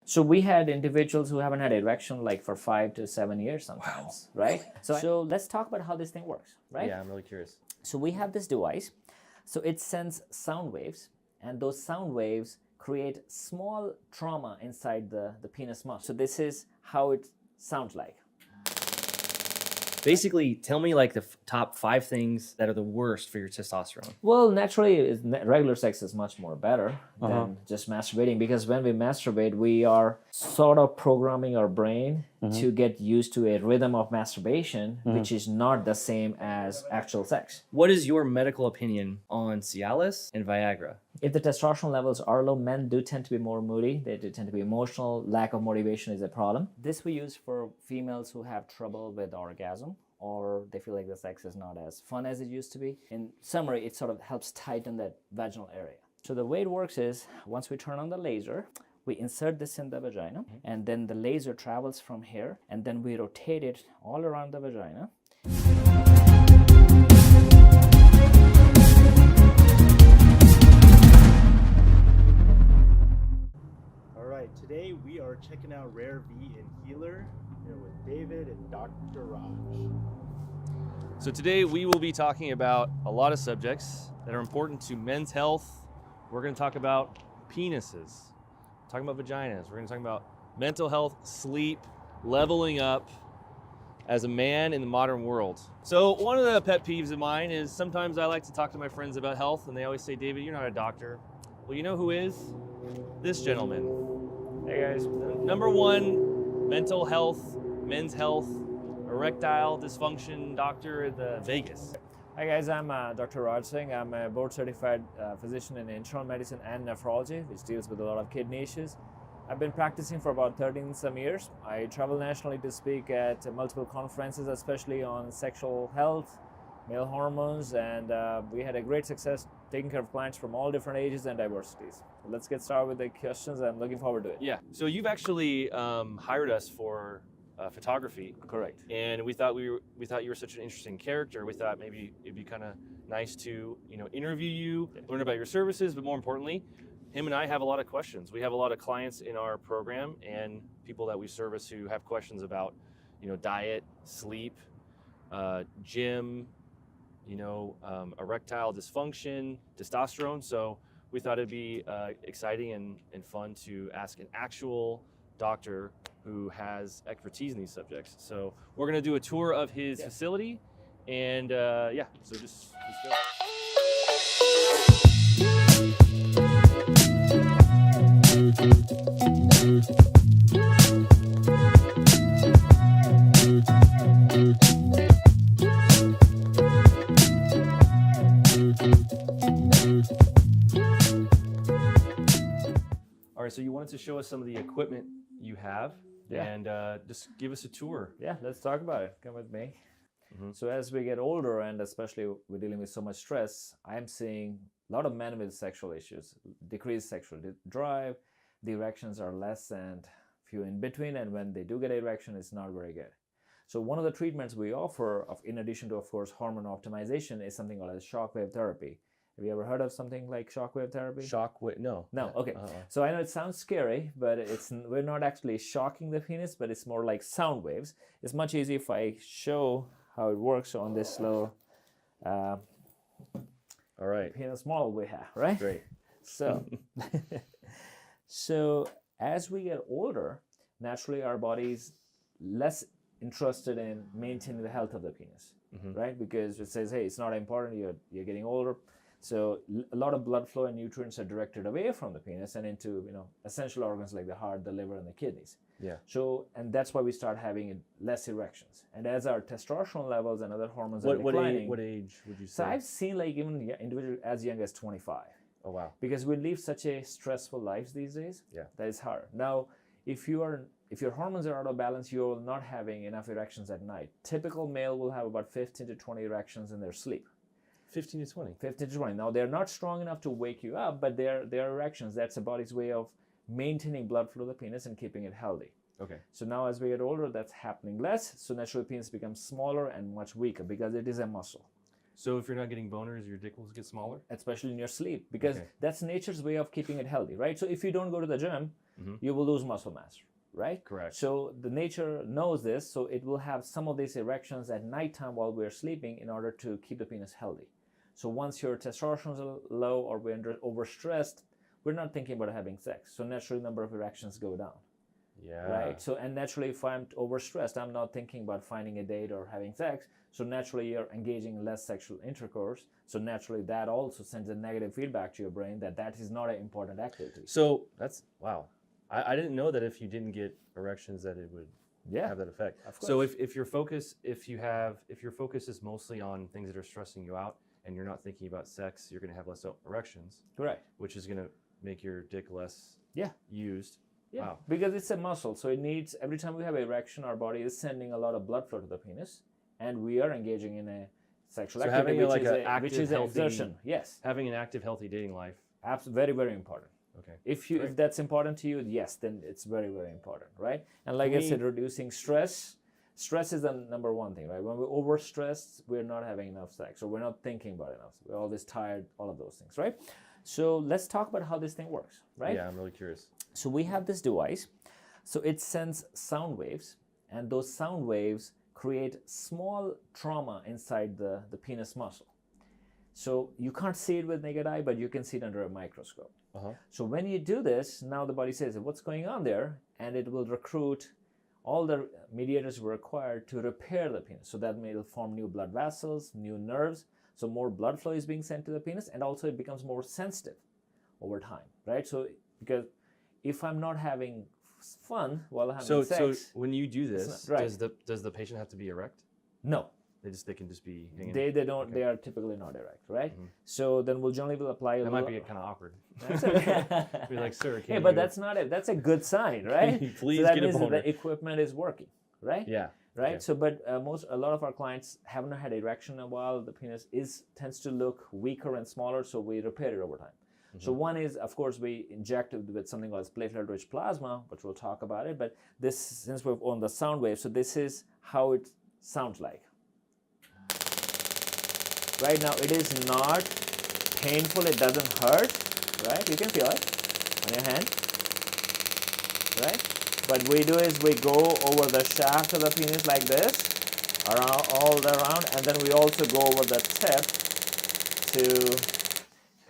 So we had individuals who haven't had erection like for 5 to 7 years sometimes, right? So let's talk about how this thing works, right? Yeah, I'm really curious. So we have this device. So it sends sound waves, and those sound waves create small trauma inside the penis muscle. So this is how it sounds like. Basically, tell me like the top 5 things that are the worst for your testosterone. Well, naturally, regular sex is much more better than just masturbating, because when we masturbate, we are sort of programming our brain to get used to a rhythm of masturbation, which is not the same as actual sex. What is your medical opinion on Cialis and Viagra? If the testosterone levels are low, men do tend to be more moody. They do tend to be emotional. Lack of motivation is a problem. This we use for females who have trouble with orgasm, or they feel like the sex is not as fun as it used to be. In summary, it sort of helps tighten that vaginal area. So the way it works is, once we turn on the laser, we insert this in the vagina, and then the laser travels from here, and then we rotate it all around the vagina. Today we are checking out Rare V and Healer here with David and Dr. Raj. So today we will be talking about a lot of subjects that are important to men's health. We're going to talk about penises, talking about vaginas. We're going to talk about mental health, sleep, leveling up as a man in the modern world. So one of the pet peeves of mine is sometimes I like to talk to my friends about health, and they always say, David, you're not a doctor. Well, you know who is? This gentleman. Hey guys, number 1 mental health, men's health, erectile dysfunction doctor at the Vegas. Hi guys, I'm Dr. Raj Singh. I'm a board certified physician in internal medicine and nephrology, which deals with a lot of kidney issues. I've been practicing for about 13 some years. I travel nationally to speak at multiple conferences, especially on sexual health, male hormones, and we had a great success taking care of clients from all different ages and diversities. Let's get started with the questions. I'm looking forward to it. Yeah, so you've actually hired us for photography. Correct. And we thought you were such an interesting character. We thought maybe it'd be kind of nice to interview you, learn about your services, but more importantly, him and I have a lot of questions. We have a lot of clients in our program and people that we service who have questions about diet, sleep, gym, erectile dysfunction, testosterone. So we thought it'd be exciting and fun to ask an actual doctor who has expertise in these subjects. So we're gonna do a tour of his facility, and so let's go. All right, so you wanted to show us some of the equipment you have, and just give us a tour. Yeah, let's talk about it. Come with me. So as we get older, and especially we're dealing with so much stress, I'm seeing a lot of men with sexual issues, decreased sexual drive, the erections are less and few in between, and when they do get erection, it's not very good. So one of the treatments we offer, in addition to, of course, hormone optimization, is something called as shockwave therapy. Have you ever heard of something like shockwave therapy? No. No, okay. So I know it sounds scary, but we're not actually shocking the penis, but it's more like sound waves. It's much easier if I show how it works on this little all right, penis model we have, right? Great. So, so as we get older, naturally our body's less interested in maintaining the health of the penis, right? Because it says, hey, it's not important, you're getting older. So a lot of blood flow and nutrients are directed away from the penis and into essential organs like the heart, the liver, and the kidneys. Yeah. So, and that's why we start having less erections. And as our testosterone levels and other hormones are What declining. age would you say? So I've seen like even individuals as young as 25. Oh wow. Because we live such a stressful lives these days. Yeah. That is hard. Now, if your hormones are out of balance, you're not having enough erections at night. Typical male will have about 15 to 20 erections in their sleep. 15 to 20. 15 to 20. Now, they're not strong enough to wake you up, but they're erections. That's the body's way of maintaining blood flow to the penis and keeping it healthy. Okay. So now as we get older, that's happening less. So naturally, the penis becomes smaller and much weaker because it is a muscle. So if you're not getting boners, your dick will get smaller? Especially in your sleep, because that's nature's way of keeping it healthy, right? So if you don't go to the gym, you will lose muscle mass, right? Correct. So the nature knows this, so it will have some of these erections at nighttime while we're sleeping in order to keep the penis healthy. So once your testosterone is low or we're overstressed, we're not thinking about having sex. So naturally, number of erections go down. Yeah. Right. So and naturally, if I'm overstressed, I'm not thinking about finding a date or having sex. So naturally, you're engaging in less sexual intercourse. So naturally, that also sends a negative feedback to your brain that that is not an important activity. So that's wow. I didn't know that if you didn't get erections that it would have that effect. Of course. So if your focus is mostly on things that are stressing you out and you're not thinking about sex, you're going to have less erections. Correct. Which is going to make your dick less used. Yeah, wow. Because it's a muscle, so it needs, every time we have an erection, our body is sending a lot of blood flow to the penis, and we are engaging in a sexual activity, which is an exertion. Yes. Having an active, healthy dating life. Very, very important. Okay. If that's important to you, yes, then it's very, very important, right? And like I said, reducing stress. Stress is the number one thing, right? When we're overstressed, we're not having enough sex, or we're not thinking about enough. We're always tired, all of those things, right? So let's talk about how this thing works, right? Yeah, I'm really curious. So we have this device. So it sends sound waves, and those sound waves create small trauma inside the penis muscle. So you can't see it with naked eye, but you can see it under a microscope. So when you do this, now the body says, what's going on there? And it will recruit all the mediators required to repair the penis. So that will form new blood vessels, new nerves. So more blood flow is being sent to the penis, and also it becomes more sensitive over time, right? So because if I'm not having fun while having sex, so when you do this, not, right. does the patient have to be erect? No. They can just be hanging. They don't. Okay. They are typically not erect, right? So then we'll generally apply. That might be kind of awkward. That's okay. Be like, sir, hey, but that's not it. That's a good sign, right? Please so that get means a boner. that the equipment is working, right? Yeah. Right. Okay. So, but a lot of our clients haven't had erection in a while. The penis tends to look weaker and smaller, so we repair it over time. So one is, of course, we inject it with something called platelet-rich plasma, which we'll talk about it. But this, since we're on the sound wave, so this is how it sounds like. Right now, it is not painful. It doesn't hurt, right? You can feel it on your hand, right? What we do is we go over the shaft of the penis like this, all around, and then we also go over the tip to.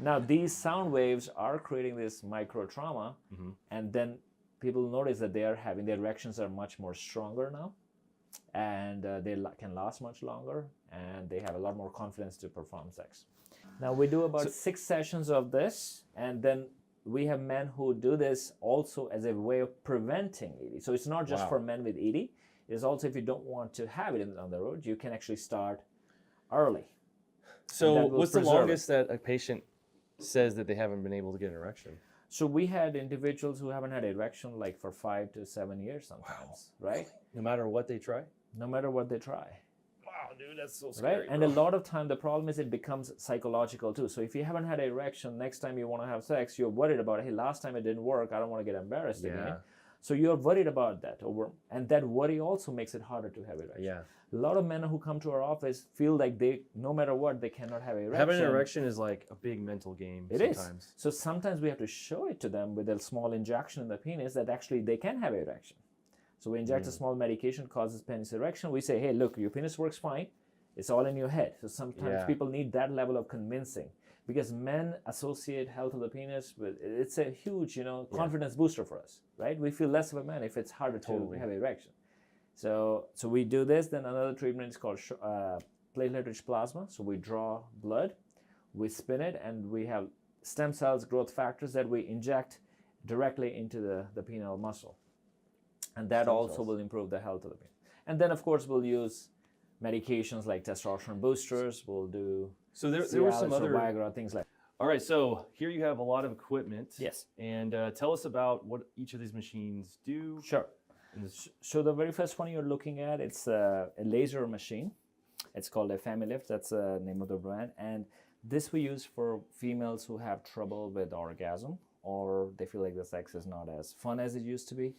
Now these sound waves are creating this micro trauma, and then people notice that their erections are much more stronger now, and they can last much longer, and they have a lot more confidence to perform sex. Now we do about 6 sessions of this, and then we have men who do this also as a way of preventing ED. So it's not just for men with ED. It is also if you don't want to have it on the road, you can actually start early. So what's the longest that a patient says that they haven't been able to get an erection? So we had individuals who haven't had erection like for 5 to 7 years sometimes, right? No matter what they try? No matter what they try. Wow, dude, that's so scary. Right? And a lot of time the problem is it becomes psychological too. So if you haven't had an erection, next time you want to have sex, you're worried about, hey, last time it didn't work, I don't want to get embarrassed again. So you're worried about that and that worry also makes it harder to have erection. Yeah. A lot of men who come to our office feel like they, no matter what, they cannot have an erection. Having an erection is like a big mental game sometimes. Is. So sometimes we have to show it to them with a small injection in the penis that actually they can have an erection. So we inject a small medication, causes penis erection. We say, hey, look, your penis works fine. It's all in your head. So sometimes people need that level of convincing because men associate health of the penis with, it's a huge, confidence booster for us, right? We feel less of a man if it's harder to have an erection. So we do this. Then another treatment is called platelet-rich plasma. So we draw blood, we spin it, and we have stem cells, growth factors that we inject directly into the penile muscle. And that also will improve the health of the penis. And then, of course, we'll use medications like testosterone boosters. We'll do there were some other Viagra, things like that. All right, so here you have a lot of equipment. Yes. And tell us about what each of these machines do. Sure. So the very first one you're looking at, it's a laser machine. It's called a FamiLift. That's the name of the brand. And this we use for females who have trouble with orgasm or they feel like the sex is not as fun as it used to be.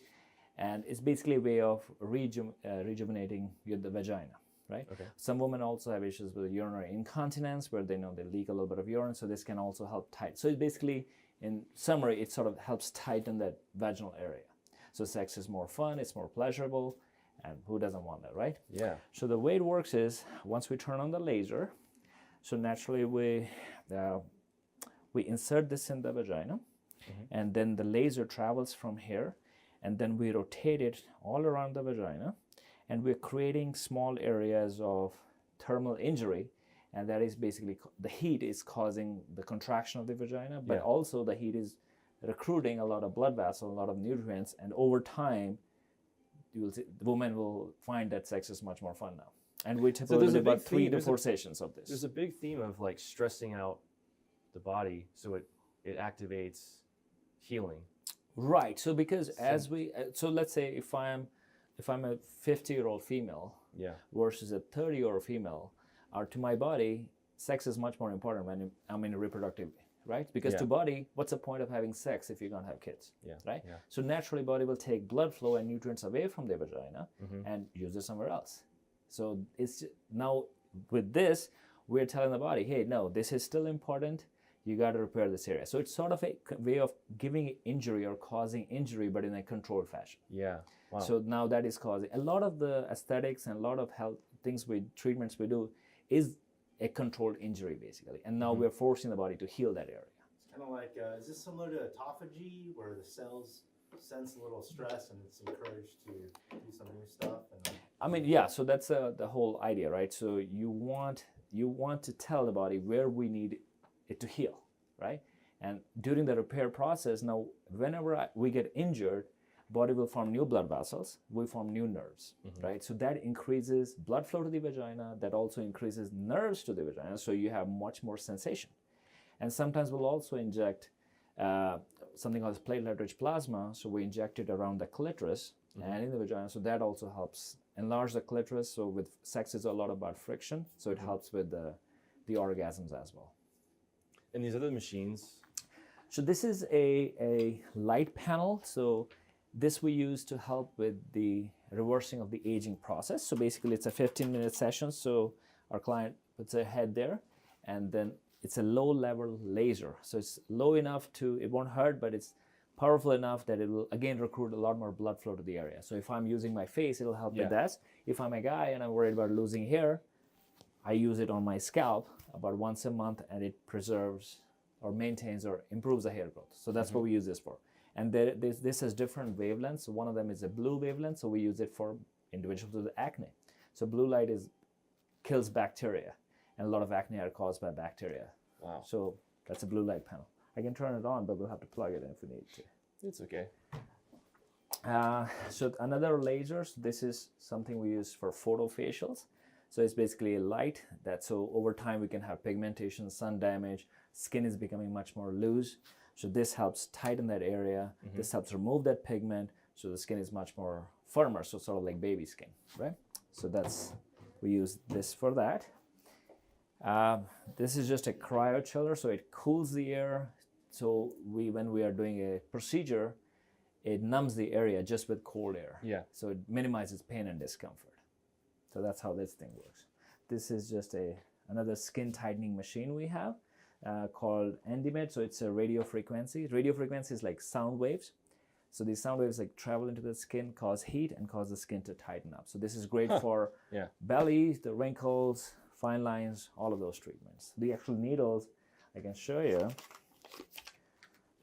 And it's basically a way of rejuvenating the vagina, right? Okay. Some women also have issues with urinary incontinence where they know they leak a little bit of urine, so this can also help tight. So it's basically in summary, it sort of helps tighten that vaginal area. So sex is more fun, it's more pleasurable, and who doesn't want that, right? Yeah. So the way it works is once we turn on the laser, so naturally we insert this in the vagina, and then the laser travels from here, and then we rotate it all around the vagina, and we're creating small areas of thermal injury, and that is basically the heat is causing the contraction of the vagina, but also the heat is recruiting a lot of blood vessels, a lot of nutrients, and over time, you will see the woman will find that sex is much more fun now. And we typically do about 3 to 4 sessions of this. There's a big theme of like stressing out the body, so it activates healing. Right. So because as we so let's say if I'm a 50-year-old female versus a 30-year-old female, or to my body, sex is much more important when I'm in a reproductive, right? Because to body, what's the point of having sex if you're gonna have kids, right? Yeah. So naturally, body will take blood flow and nutrients away from the vagina and use it somewhere else. So it's now with this, we're telling the body, hey, no, this is still important. You got to repair this area. So it's sort of a way of giving injury or causing injury, but in a controlled fashion. Yeah. Wow. So now that is causing a lot of the aesthetics and a lot of health things treatments we do is a controlled injury basically. And now we're forcing the body to heal that area. It's kind of like, is this similar to autophagy where the cells sense a little stress and it's encouraged to do some new stuff? And I mean, yeah, so that's the whole idea, right? So you want to tell the body where we need it to heal, right? And during the repair process, now whenever we get injured, body will form new blood vessels, we form new nerves, right? So that increases blood flow to the vagina, that also increases nerves to the vagina, so you have much more sensation. And sometimes we'll also inject something called platelet-rich plasma, so we inject it around the clitoris and in the vagina, so that also helps enlarge the clitoris. So with sex, it's a lot about friction, so it helps with the orgasms as well. And these other machines? So this is a light panel. So this we use to help with the reversing of the aging process. So basically it's a 15-minute session. So our client puts their head there, and then it's a low-level laser. So it's low enough it won't hurt, but it's powerful enough that it will, again, recruit a lot more blood flow to the area. So if I'm using my face, it'll help with that. If I'm a guy and I'm worried about losing hair, I use it on my scalp about once a month, and it preserves or maintains or improves the hair growth. So that's what we use this for. And this has different wavelengths. So one of them is a blue wavelength, so we use it for individuals with acne. So blue light kills bacteria, and a lot of acne are caused by bacteria. Wow. So that's a blue light panel. I can turn it on, but we'll have to plug it in if we need to. It's okay. So another laser, so this is something we use for photofacials. So it's basically a light so over time we can have pigmentation, sun damage, skin is becoming much more loose. So this helps tighten that area. This helps remove that pigment, so the skin is much more firmer, so sort of like baby skin, right? So we use this for that. This is just a cryo chiller, so it cools the air. So when we are doing a procedure, it numbs the area just with cold air. Yeah. So it minimizes pain and discomfort. So that's how this thing works. This is just another skin tightening machine we have called Endymed. So it's a radio frequency. Radio frequency is like sound waves. So these sound waves like travel into the skin, cause heat, and cause the skin to tighten up. So this is great for belly, the wrinkles, fine lines, all of those treatments. The actual needles, I can show you.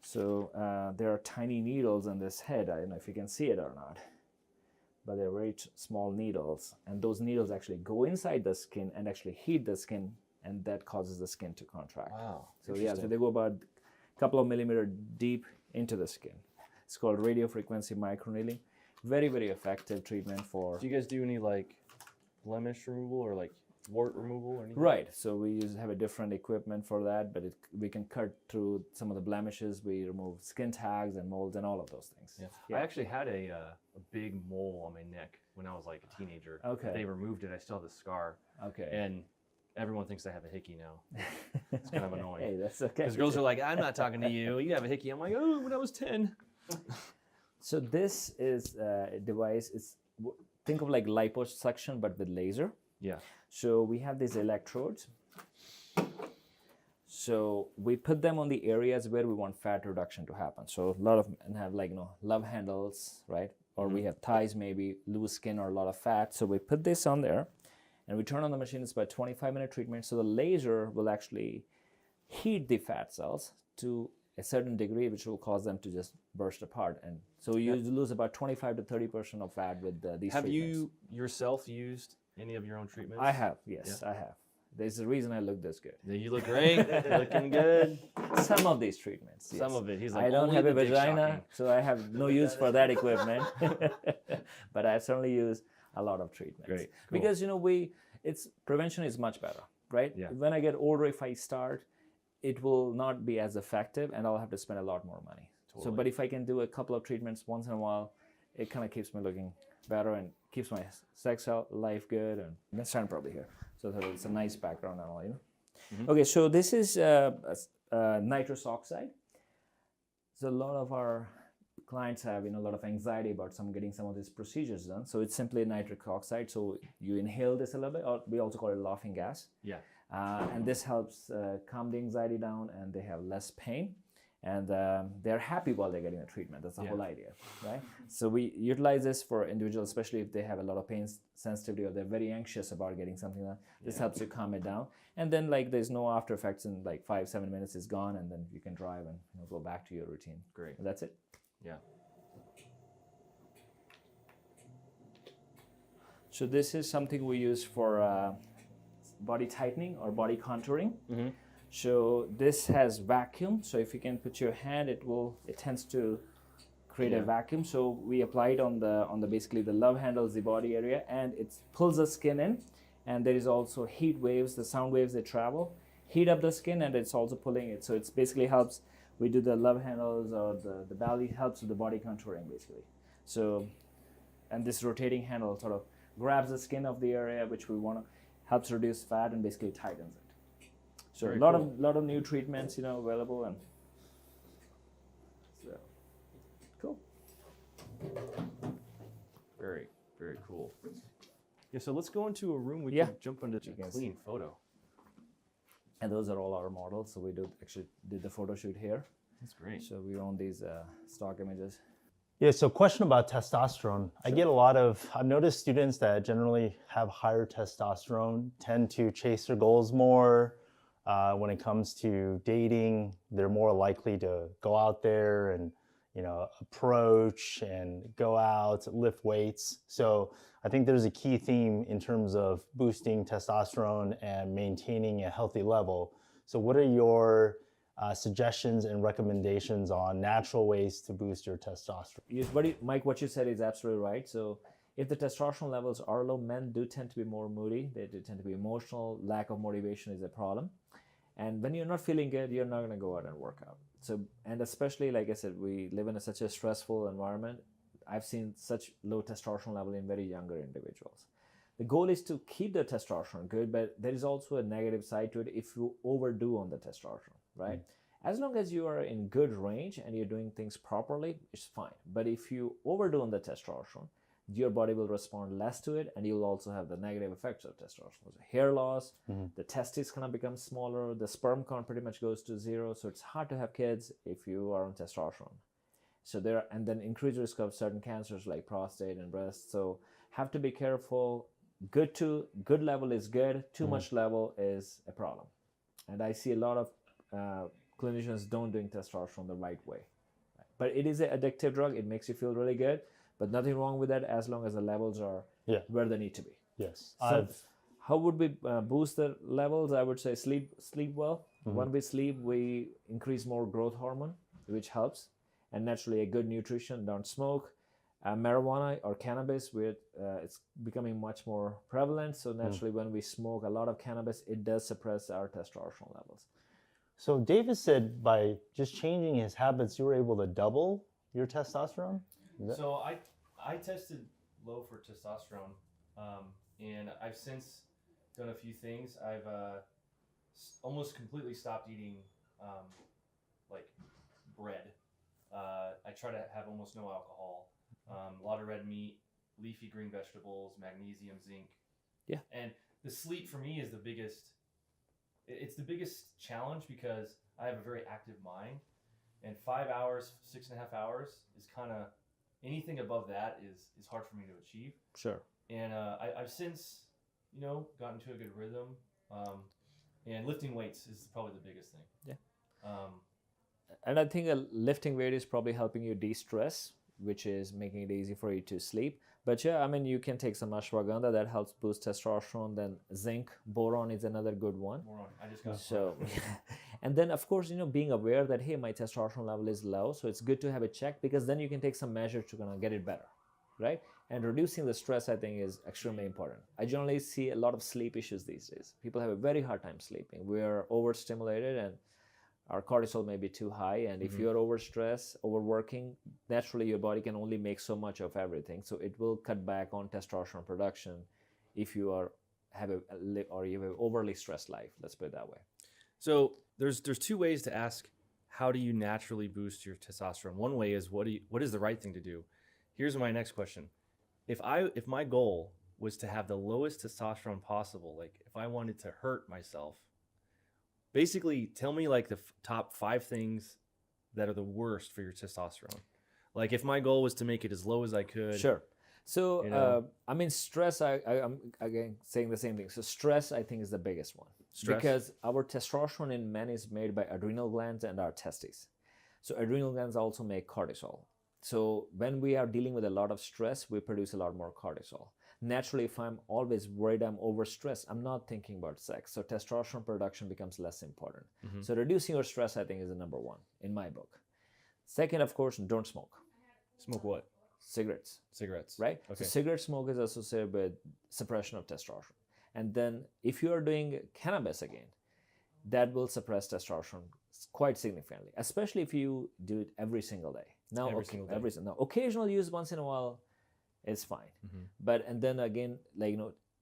So there are tiny needles in this head. I don't know if you can see it or not, but they're very small needles, and those needles actually go inside the skin and actually heat the skin, and that causes the skin to contract. Wow. So yeah, so they go about a couple of millimeters deep into the skin. It's called radio frequency microneedling. Very, very effective treatment for. Do you guys do any like blemish removal or like wart removal or anything? Right. So we have a different equipment for that, but we can cut through some of the blemishes. We remove skin tags and molds and all of those things. Yeah. I actually had a big mole on my neck when I was like a teenager. Okay. They removed it. I still have the scar. Okay. And everyone thinks I have a hickey now. It's kind of annoying. Hey, that's okay. Because girls are like, I'm not talking to you. You have a hickey. I'm like, oh, when I was 10. So this is a device. Think of like liposuction, but with laser. Yeah. So we have these electrodes. So we put them on the areas where we want fat reduction to happen. So a lot of men have like, love handles, right? Or we have thighs, maybe loose skin or a lot of fat. So we put this on there and we turn on the machine. It's about 25-minute treatment. So the laser will actually heat the fat cells to a certain degree, which will cause them to just burst apart. And so you lose about 25 to 30% of fat with these Have treatments. you yourself used any of your own treatments? I have, yes, I have. There's a reason I look this good. Yeah, you look great. Looking good. Some of these treatments, yes. Some of it. He's like, I don't only have a the dick vagina, shocking. so I have no use for that equipment. But I certainly use a lot of treatments. Great, cool. Because it's prevention is much better, right? Yeah. When I get older, if I start, it will not be as effective, and I'll have to spend a lot more money. So, Totally. but if I can do a couple of treatments once in a while, it kind of keeps me looking better and keeps my sex life good. And let's stand probably here, so that it's a nice background and all, Okay, so this is nitrous oxide. So a lot of our clients have a lot of anxiety about getting some of these procedures done. So it's simply nitric oxide. So you inhale this a little bit, or we also call it laughing gas. Yeah. And this helps calm the anxiety down, and they have less pain, and they're happy while they're getting the treatment. That's the whole idea, right? So we utilize this for individuals, especially if they have a lot of pain sensitivity or they're very anxious about getting something done. This helps you calm it down, and then there's no after effects in 5-7 minutes is gone, and then you can drive and go back to your routine. Great. And that's it. Yeah. So this is something we use for body tightening or body contouring. So this has vacuum. So if you can put your hand, it tends to create a vacuum. So we apply it on the basically the love handles, the body area, and it pulls the skin in. And there is also heat waves, the sound waves that travel, heat up the skin, and it's also pulling it. So it's basically helps. We do the love handles or the belly helps with the body contouring basically. So, and this rotating handle sort of grabs the skin of the area which we want to helps reduce fat and basically tightens it. So Very a lot cool. of new treatments available, and so cool. Very, very cool. Yeah, so let's go into a room we Yeah. can jump into You a can clean photo. And those are all our models. So we did the photo shoot here. That's great. So we own these stock images. Yeah, so question about testosterone. I've noticed students that generally have higher testosterone tend to chase their goals more. When it comes to dating, they're more likely to go out there and, approach and go out, lift weights. So I think there's a key theme in terms of boosting testosterone and maintaining a healthy level. So what are your suggestions and recommendations on natural ways to boost your testosterone? Mike, what you said is absolutely right. So if the testosterone levels are low, men do tend to be more moody. They do tend to be emotional. Lack of motivation is a problem. And when you're not feeling good, you're not going to go out and work out. So, and especially, like I said, we live in such a stressful environment. I've seen such low testosterone level in very younger individuals. The goal is to keep the testosterone good, but there is also a negative side to it if you overdo on the testosterone, right? As long as you are in good range and you're doing things properly, it's fine. But if you overdo on the testosterone, your body will respond less to it, and you'll also have the negative effects of testosterone. So hair loss, the testes kind of become smaller, the sperm count pretty much goes to zero, so it's hard to have kids if you are on testosterone. So and then increased risk of certain cancers like prostate and breast. So have to be careful. Good level is good. Too much level is a problem. And I see a lot of clinicians don't doing testosterone the right way. But it is an addictive drug. It makes you feel really good. But nothing wrong with that as long as the levels are where they need to be. Yes. So how would we boost the levels? I would say sleep well. When we sleep, we increase more growth hormone, which helps. And naturally, a good nutrition. Don't smoke. Marijuana or cannabis, it's becoming much more prevalent. So naturally, when we smoke a lot of cannabis, it does suppress our testosterone levels. So David said by just changing his habits, you were able to double your testosterone? So I tested low for testosterone, and I've since done a few things. I've almost completely stopped eating like bread. I try to have almost no alcohol, a lot of red meat, leafy green vegetables, magnesium, zinc. Yeah. And the sleep for me is the biggest it's the biggest challenge because I have a very active mind, and 5 hours, 6.5 hours is kind of anything above that is hard for me to achieve. Sure. And I've since, gotten to a good rhythm. And lifting weights is probably the biggest thing. Yeah. And I think lifting weight is probably helping you de-stress, which is making it easy for you to sleep. But yeah, I mean, you can take some ashwagandha that helps boost testosterone. Then zinc, boron is another good one. Boron, I just got So, and then of course, being aware that, hey, my testosterone level is low. So it's good to have it checked, because then you can take some measures to kind of get it better, right? And reducing the stress, I think, is extremely important. I generally see a lot of sleep issues these days. People have a very hard time sleeping. We're overstimulated and our cortisol may be too high. And if you're overstressed, overworking, naturally your body can only make so much of everything. So it will cut back on testosterone production if you have an overly stressed life. Let's put it that way. So there's two ways to ask, how do you naturally boost your testosterone? One way is what is the right thing to do? Here's my next question. If my goal was to have the lowest testosterone possible, like if I wanted to hurt myself, basically tell me like the top 5 things that are the worst for your testosterone. Like if my goal was to make it as low as I could. Sure. So, I mean, stress, I'm again saying the same thing. So stress, I think, is the biggest one. Stress? Because our testosterone in men is made by adrenal glands and our testes. So adrenal glands also make cortisol. So when we are dealing with a lot of stress, we produce a lot more cortisol. Naturally, if I'm always worried I'm overstressed, I'm not thinking about sex. So testosterone production becomes less important. So reducing your stress, I think, is the number one in my book. Second, of course, don't smoke. Smoke what? Cigarettes. Cigarettes. Right? Okay. So cigarette smoke is associated with suppression of testosterone. And then if you are doing cannabis again, that will suppress testosterone quite significantly, especially if you do it every single day. Now, occasional use once in a while is fine. And then again,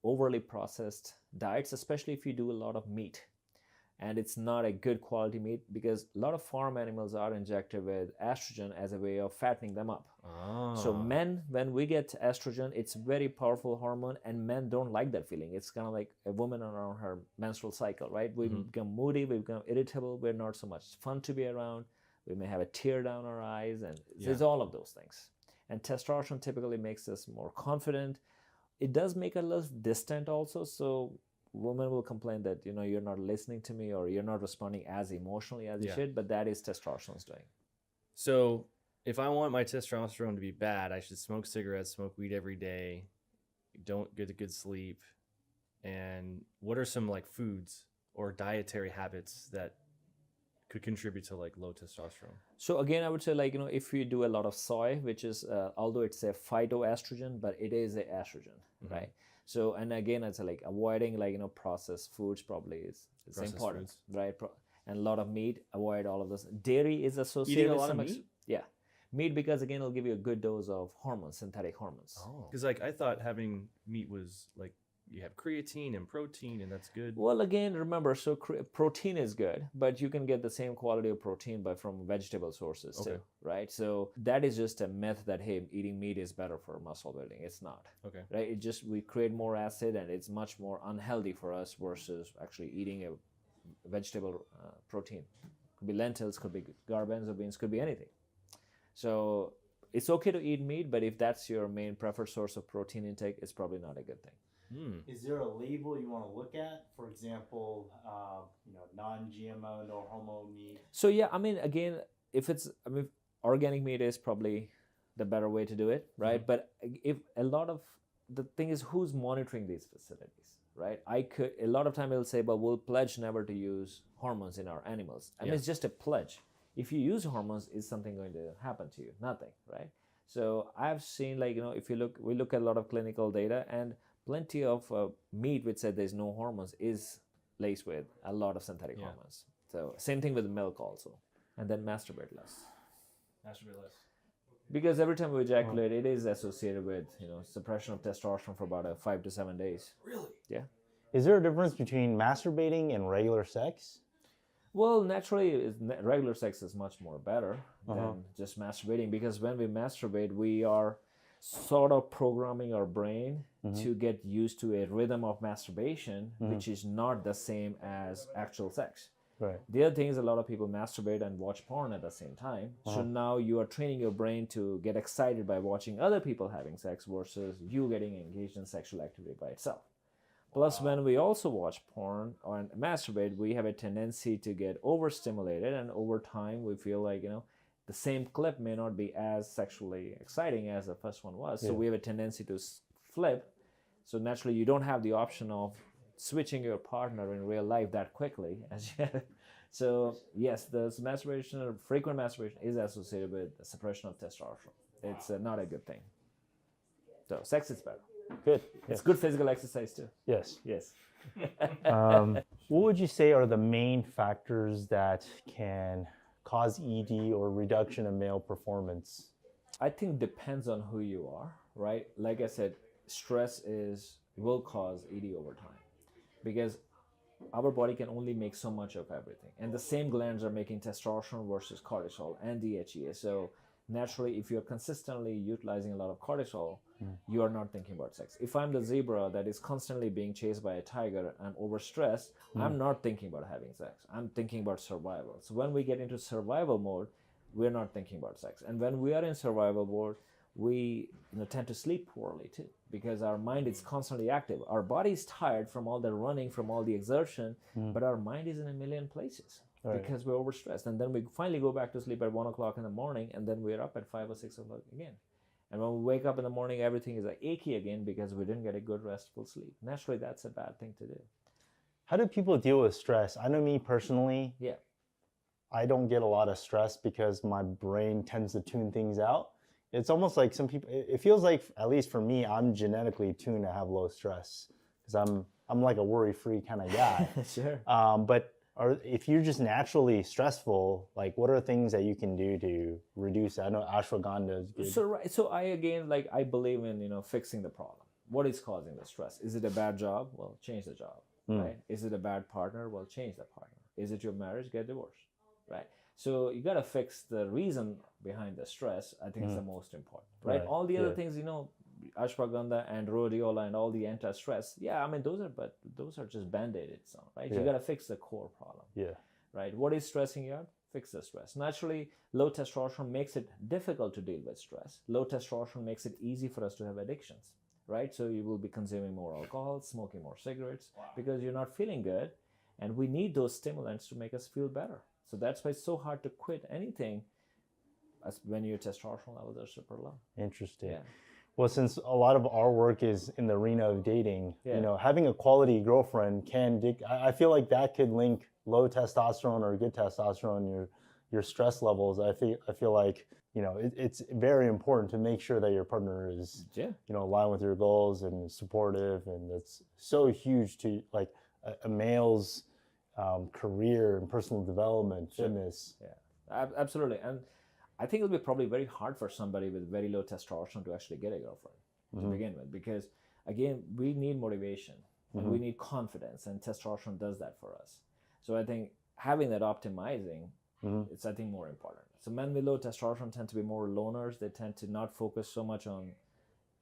overly processed diets, especially if you do a lot of meat, and it's not a good quality meat, because a lot of farm animals are injected with estrogen as a way of fattening them up. So men, when we get estrogen, it's a very powerful hormone, and men don't like that feeling. It's kind of like a woman around her menstrual cycle, right? We become moody, we become irritable, we're not so much fun to be around. We may have a tear down our eyes, and it's all of those things. And testosterone typically makes us more confident. It does make us less distant also. So women will complain that, you're not listening to me, or you're not responding as emotionally as you should, but that is testosterone's doing. So if I want my testosterone to be bad, I should smoke cigarettes, smoke weed every day, don't get a good sleep. And what are some like foods or dietary habits that could contribute to like low testosterone? So again, I would say if you do a lot of soy, which is, although it's a phytoestrogen, but it is a estrogen, right? So, and again, it's like avoiding processed foods probably is important, foods. Right? And a lot of meat, avoid all of this. Dairy is associated with some meat? Yeah. Meat, because again, it'll give you a good dose of hormones, synthetic hormones. Oh. Because I thought having meat was like, you have creatine and protein, and that's good. Well, again, remember, so protein is good, but you can get the same quality of protein from vegetable sources too, right? So that is just a myth that, hey, eating meat is better for muscle building. It's not. Okay. Right? We create more acid, and it's much more unhealthy for us versus actually eating a vegetable protein. Could be lentils, could be garbanzo beans, could be anything. So it's okay to eat meat, but if that's your main preferred source of protein intake, it's probably not a good thing. Is there a label you want to look at? For example, non-GMO, no hormone meat. So yeah, I mean, again, organic meat is probably the better way to do it, right? But if a lot of the thing is, who's monitoring these facilities, right? A lot of time it'll say, but we'll pledge never to use hormones in our animals. I mean, it's just a pledge. If you use hormones, is something going to happen to you? Nothing, right? So I've seen if we look at a lot of clinical data, and plenty of meat which said there's no hormones is laced with a lot of synthetic hormones. So same thing with milk also. And then masturbate less. Masturbate less. Because every time we ejaculate, it is associated with suppression of testosterone for about 5 to 7 days. Really? Yeah. Is there a difference between masturbating and regular sex? Well, naturally, regular sex is much more better than just masturbating, because when we masturbate, sort of programming our brain to get used to a rhythm of masturbation, which is not the same as actual sex. Right. The other thing is a lot of people masturbate and watch porn at the same time. So now you are training your brain to get excited by watching other people having sex versus you getting engaged in sexual activity by itself. Plus, when we also watch porn or masturbate, we have a tendency to get overstimulated, and over time we feel like, the same clip may not be as sexually exciting as the first one was. So we have a tendency to flip. So naturally, you don't have the option of switching your partner in real life that quickly as you have. So yes, the masturbation or frequent masturbation is associated with the suppression of testosterone. It's not a good thing. So sex is better. Good. It's good physical exercise too. Yes. Yes. What would you say are the main factors that can cause ED or reduction in male performance? I think depends on who you are, right? Like I said, stress will cause ED over time because our body can only make so much of everything. And the same glands are making testosterone versus cortisol and DHEA. So naturally, if you're consistently utilizing a lot of cortisol, you are not thinking about sex. If I'm the zebra that is constantly being chased by a tiger and overstressed, I'm not thinking about having sex. I'm thinking about survival. So when we get into survival mode, we're not thinking about sex. And when we are in survival mode, we tend to sleep poorly too because our mind is constantly active. Our body is tired from all the running, from all the exertion, but our mind is in a million places. Right. Because we're overstressed. And then we finally go back to sleep at 1 o'clock in the morning, and then we're up at 5 or 6 o'clock again. And when we wake up in the morning, everything is achy again because we didn't get a good restful sleep. Naturally, that's a bad thing to do. How do people deal with stress? I know me personally, I don't get a lot of stress because my brain tends to tune things out. It's almost like some people, it feels like, at least for me, I'm genetically tuned to have low stress because I'm like a worry-free kind of guy. Sure. But if you're just naturally stressful, like what are things that you can do to reduce that? I know ashwagandha is good. So I believe in fixing the problem. What is causing the stress? Is it a bad job? Well, change the job, right? Is it a bad partner? Well, change the partner. Is it your marriage? Get divorced, right? So you gotta fix the reason behind the stress. I think is the most important, right? All the other things, ashwagandha and rhodiola and all the anti-stress, those are just band-aids, right? You gotta fix the core problem, right? What is stressing you out? Fix the stress. Naturally, low testosterone makes it difficult to deal with stress. Low testosterone makes it easy for us to have addictions, right? So you will be consuming more alcohol, smoking more cigarettes because you're not feeling good, and we need those stimulants to make us feel better. So that's why it's so hard to quit anything when your testosterone levels are super low. Interesting. Yeah. Well, since a lot of our work is in the arena of dating, having a quality girlfriend I feel like that could link low testosterone or good testosterone, your stress levels. I feel like, it's very important to make sure that your partner is, aligned with your goals and supportive. And it's so huge to like a male's career and personal development, fitness. Yeah, absolutely. And I think it'll be probably very hard for somebody with very low testosterone to actually get a girlfriend to begin with, because again, we need motivation and we need confidence, and testosterone does that for us. So I think having that optimizing, it's I think more important. So men with low testosterone tend to be more loners. They tend to not focus so much on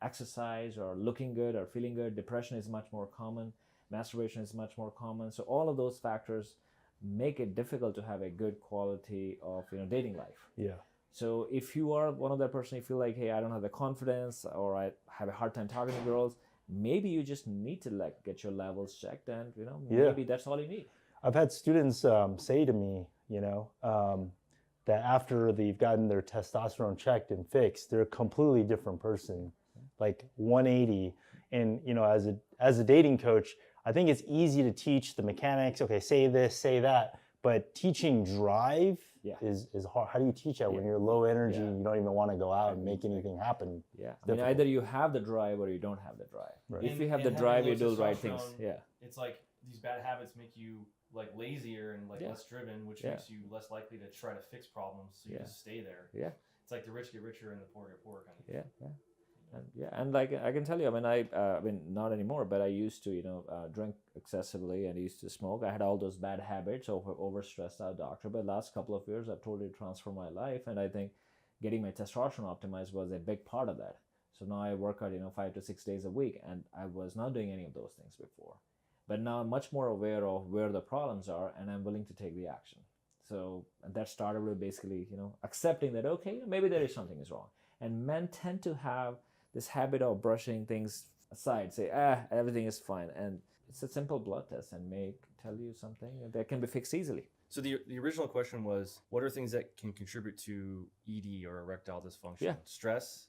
exercise or looking good or feeling good. Depression is much more common. Masturbation is much more common. So all of those factors make it difficult to have a good quality of dating life. Yeah. So if you are one of that person, you feel like, hey, I don't have the confidence, or I have a hard time talking to girls, maybe you just need to get your levels checked, and maybe that's all you need. I've had students say to me, that after they've gotten their testosterone checked and fixed, they're a completely different person, like 180. And as a dating coach, I think it's easy to teach the mechanics. Okay, say this, say that. But teaching drive is hard. How do you teach that when you're low energy, you don't even want to go out and make anything happen? Yeah, either you have the drive or you don't have the drive. Right. If you have the drive, you do the right things. Yeah. It's like these bad habits make you like lazier and less driven, which makes you less likely to try to fix problems. So you just stay there. Yeah. It's like the rich get richer and the poor get poorer kind of thing. Yeah. And like I can tell you, I mean, not anymore, but I used to, drink excessively and I used to smoke. I had all those bad habits of overstressed out doctor. But last couple of years, I've totally transformed my life, and I think getting my testosterone optimized was a big part of that. So now I work out, 5 to 6 days a week, and I was not doing any of those things before. But now I'm much more aware of where the problems are, and I'm willing to take the action. So that started with basically, accepting that, okay, maybe there is something is wrong. And men tend to have this habit of brushing things aside, say, everything is fine. And it's a simple blood test and may tell you something that can be fixed easily. So the original question was, what are things that can contribute to ED or erectile dysfunction? Yeah. Stress?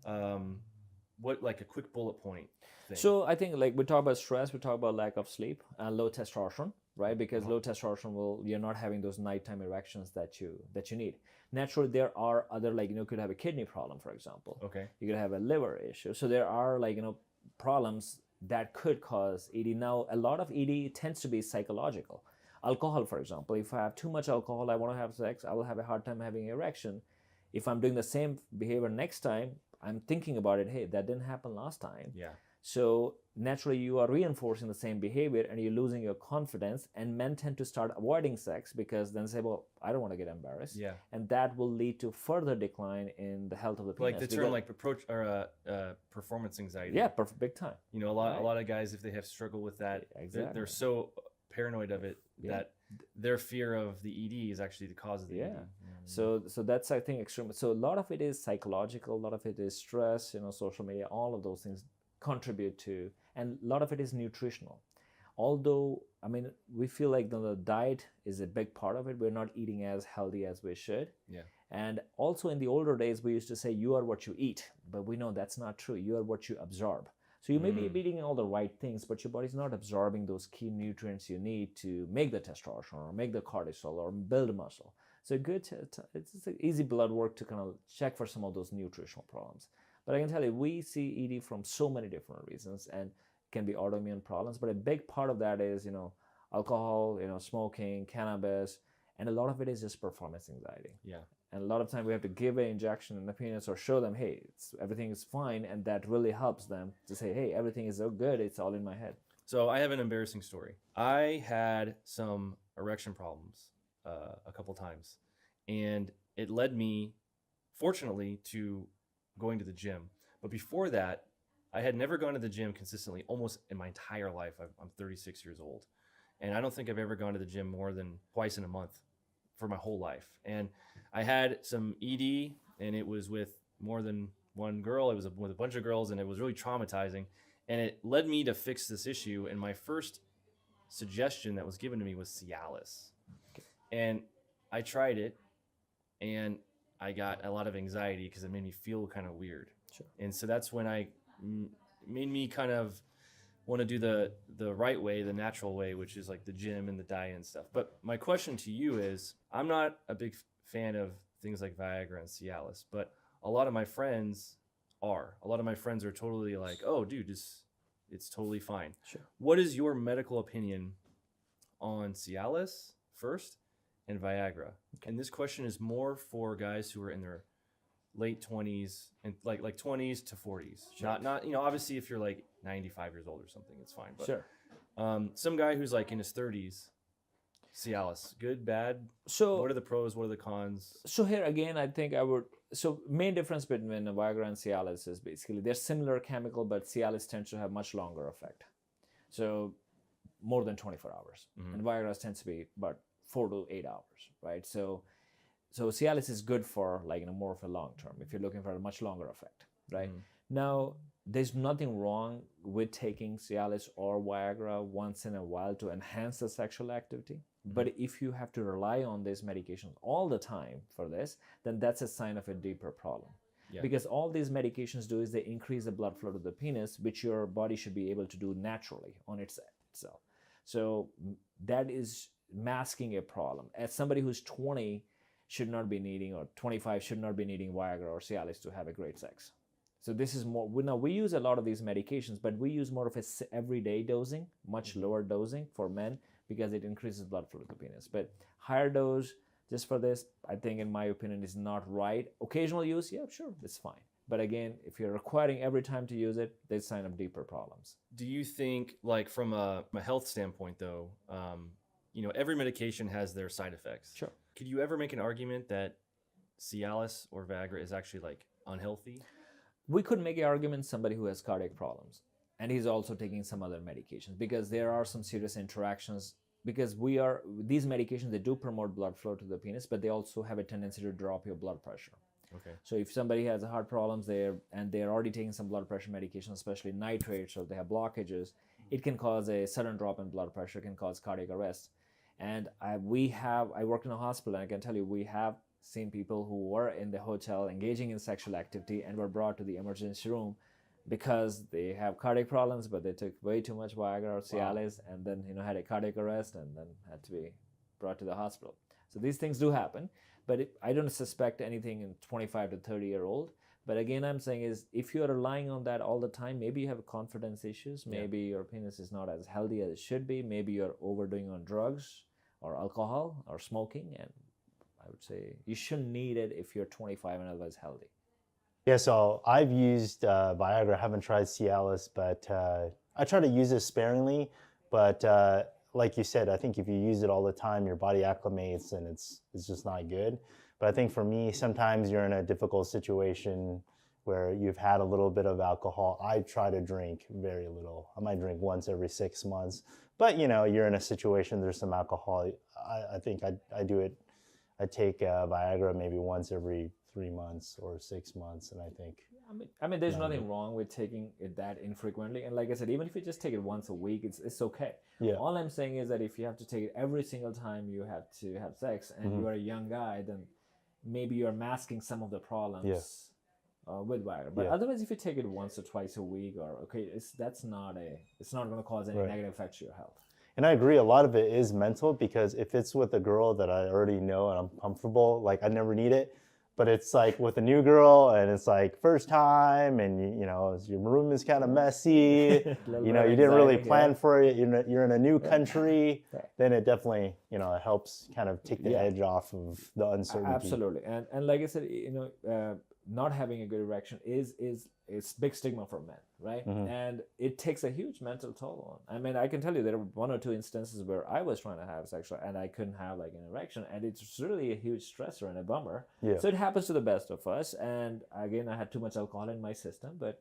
What, like a quick bullet point thing? So I think like we talk about stress, we talk about lack of sleep and low testosterone, right? Because low testosterone you're not having those nighttime erections that you need. Naturally, there are other, like, you could have a kidney problem, for example. Okay. You could have a liver issue. So there are, like, problems that could cause ED. Now, a lot of ED tends to be psychological. Alcohol, for example. If I have too much alcohol, I want to have sex, I will have a hard time having an erection. If I'm doing the same behavior next time, I'm thinking about it, hey, that didn't happen last time. Yeah. So naturally, you are reinforcing the same behavior and you're losing your confidence. And men tend to start avoiding sex because then say, well, I don't want to get embarrassed. Yeah. And that will lead to further decline in the health of the penis. Like the term, like approach or performance anxiety. Yeah, perfect, big time. A lot of guys, if they have struggled with that, Exactly. they're so paranoid of it that their fear of the ED is actually the cause of the ED. So that's, I think, extreme. So a lot of it is psychological, a lot of it is stress, social media, all of those things contribute to, and a lot of it is nutritional. Although, I mean, we feel like the diet is a big part of it. We're not eating as healthy as we should. Yeah. And also in the older days, we used to say, you are what you eat, but we know that's not true. You are what you absorb. So you may be eating all the right things, but your body's not absorbing those key nutrients you need to make the testosterone or make the cortisol or build muscle. So it's an easy blood work to kind of check for some of those nutritional problems. But I can tell you, we see ED from so many different reasons, and it can be autoimmune problems. But a big part of that is, alcohol, smoking, cannabis, and a lot of it is just performance anxiety. Yeah. And a lot of time we have to give an injection in the penis or show them, hey, everything is fine. And that really helps them to say, hey, everything is so good. It's all in my head. So I have an embarrassing story. I had some erection problems a couple times. And it led me, fortunately, to going to the gym. But before that, I had never gone to the gym consistently almost in my entire life. I'm 36 years old. And I don't think I've ever gone to the gym more than twice in a month for my whole life. And I had some ED, and it was with more than one girl. It was with a bunch of girls, and it was really traumatizing. And it led me to fix this issue. And my first suggestion that was given to me was Cialis. Okay. And I tried it, and I got a lot of anxiety because it made me feel kind of weird. Sure. And so that's when made me kind of want to do the right way, the natural way, which is like the gym and the diet and stuff. But my question to you is, I'm not a big fan of things like Viagra and Cialis, but a lot of my friends are. A lot of my friends are totally like, oh, dude, it's totally fine. Sure. What is your medical opinion on Cialis first and Viagra? Okay. And this question is more for guys who are in their late 20s and like 20s to 40s. Sure. Not obviously if you're like 95 years old or something, it's fine. But sure. Some guy who's like in his 30s, Cialis, good, bad? So what are the pros? What are the cons? So here again, I think main difference between Viagra and Cialis is basically they're similar chemical, but Cialis tends to have much longer effect. So more than 24 hours. Mm-hmm. And Viagra tends to be about 4 to 8 hours, right? So Cialis is good for more of a long term if you're looking for a much longer effect, right? Mm-hmm. Now, there's nothing wrong with taking Cialis or Viagra once in a while to enhance the sexual activity. Mm-hmm. But if you have to rely on these medications all the time for this, then that's a sign of a deeper problem. Yeah. Because all these medications do is they increase the blood flow to the penis, which your body should be able to do naturally on itself. So that is masking a problem. As somebody who's 20 should not be needing, or 25 should not be needing Viagra or Cialis to have a great sex. So this is more, now we use a lot of these medications, but we use more of a everyday dosing, much lower dosing for men because it increases blood flow to the penis. But higher dose just for this, I think in my opinion is not right. Occasional use, yeah, sure, it's fine. But again, if you're requiring every time to use it, they sign up deeper problems. Do you think, like from a health standpoint though, every medication has their side effects. Sure. Could you ever make an argument that Cialis or Viagra is actually like unhealthy? we could make an argument somebody who has cardiac problems and he's also taking some other medications, because there are some serious interactions, because these medications, they do promote blood flow to the penis, but they also have a tendency to drop your blood pressure. Okay. So if somebody has heart problems and they're already taking some blood pressure medication, especially nitrates, or they have blockages, it can cause a sudden drop in blood pressure, can cause cardiac arrest. And I worked in a hospital, and I can tell you, we have seen people who were in the hotel engaging in sexual activity and were brought to the emergency room because they have cardiac problems, but they took way too much Viagra or Cialis, and then had a cardiac arrest and then had to be brought to the hospital. So these things do happen, but I don't suspect anything in 25 to 30-year-old. But again, I'm saying is, if you are relying on that all the time, maybe you have confidence issues, maybe your penis is not as healthy as it should be, maybe you're overdoing on drugs or alcohol or smoking, and I would say you shouldn't need it if you're 25 and otherwise healthy. Yeah, so I've used Viagra. I haven't tried Cialis, but I try to use it sparingly. But like you said, I think if you use it all the time, your body acclimates, and it's just not good. But I think for me, sometimes you're in a difficult situation where you've had a little bit of alcohol. I try to drink very little. I might drink once every 6 months. But you're in a situation, there's some alcohol. I think I do it. I take Viagra maybe once every 3 months or 6 months, and I think. I mean, there's nothing wrong with taking it that infrequently, and like I said, even if you just take it once a week, it's okay. Yeah. All I'm saying is that if you have to take it every single time you have to have sex, and you are a young guy, then maybe you're masking some of the problems with Viagra. But otherwise, if you take it once or twice a week, it's not going to cause any negative effects to your health. And I agree, a lot of it is mental, because if it's with a girl that I already know and I'm comfortable, like I never need it. But it's like with a new girl, and it's like first time, and your room is kind of messy. You didn't really plan for it. You're in a new country. Then it definitely it helps kind of take the edge off of the uncertainty. Absolutely, and like I said, not having a good erection is big stigma for men, right? And it takes a huge mental toll on. I mean, I can tell you there were 1 or 2 instances where I was trying to have sex and I couldn't have like an erection, and it's really a huge stressor and a bummer. Yeah. So it happens to the best of us, and again, I had too much alcohol in my system, but